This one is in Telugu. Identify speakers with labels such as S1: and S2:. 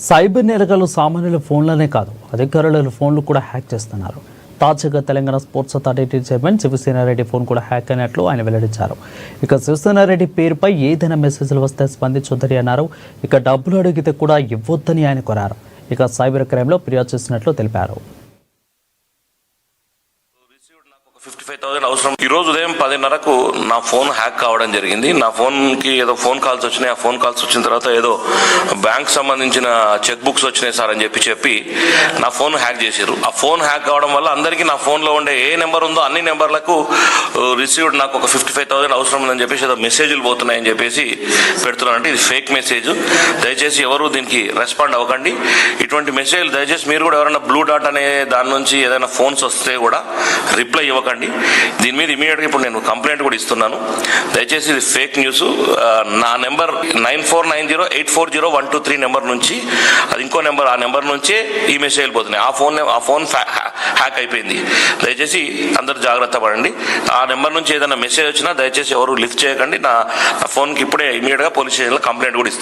S1: సైబర్ నేరగాళ్లు సామాన్యుల ఫోన్లనే కాదు అధికారుల ఫోన్లు కూడా హ్యాక్ చేస్తున్నారు. తాజాగా Telangana sports authority chairman Shiva Sena Reddy phone కూడా హ్యాక్ అయినట్లు ఆయన వెల్లడించారు. ఇక శివసేనారెడ్డి పేరుపై ఏదైనా మెసేజ్లు వస్తే స్పందించొద్దని అన్నారు. ఇక డబ్బులు అడిగితే కూడా ఇవ్వొద్దని ఆయన కోరారు. ఇక సైబర్ క్రైమ్లో ఫిర్యాదు చేసినట్లు తెలిపారు.
S2: 55,000 అవసరం. ఈ రోజు ఉదయం 10:30కు నా ఫోన్ హ్యాక్ కావడం జరిగింది. నా ఫోన్కి ఏదో ఫోన్ కాల్స్ వచ్చినాయి. ఆ ఫోన్ కాల్స్ వచ్చిన తర్వాత ఏదో బ్యాంక్ సంబంధించిన చెక్ బుక్స్ వచ్చినాయి సార్ అని చెప్పి నా ఫోన్ హ్యాక్ చేశారు. ఆ ఫోన్ హ్యాక్ కావడం వల్ల అందరికీ నా ఫోన్లో ఉండే ఏ నెంబర్ ఉందో అన్ని నెంబర్లకు రిసీవ్డ్ నాకు ఒక 55,000 అవసరం ఉందని చెప్పేసి ఏదో మెసేజ్లు పోతున్నాయని చెప్పేసి పెడుతున్నానంటే ఇది ఫేక్ మెసేజ్. దయచేసి ఎవరు దీనికి రెస్పాండ్ అవ్వకండి. ఇటువంటి మెసేజ్ దయచేసి మీరు కూడా ఎవరైనా బ్లూ డాట్ అనే దాని నుంచి ఏదైనా ఫోన్స్ వస్తే కూడా రిప్లై ఇవ్వకండి. దీని మీద ఇమీడియట్గా ఇప్పుడు నేను కంప్లైంట్ కూడా ఇస్తున్నాను. దయచేసి ఇది ఫేక్ న్యూస్. నా నెంబర్ 9490840123 నెంబర్ నుంచి అది ఇంకో నెంబర్, ఆ నెంబర్ నుంచే ఈ మెసేజ్ వెళ్ళిపోతున్నాయి. ఆ ఫోన్ హ్యాక్ అయిపోయింది. దయచేసి అందరు జాగ్రత్త పడండి. ఆ నెంబర్ నుంచి ఏదైనా మెసేజ్ వచ్చినా దయచేసి ఎవరు లిఫ్ట్ చేయకండి. నా ఫోన్కి ఇప్పుడే ఇమీడియట్గా పోలీస్ స్టేషన్లో కంప్లైంట్ కూడా ఇస్తాను.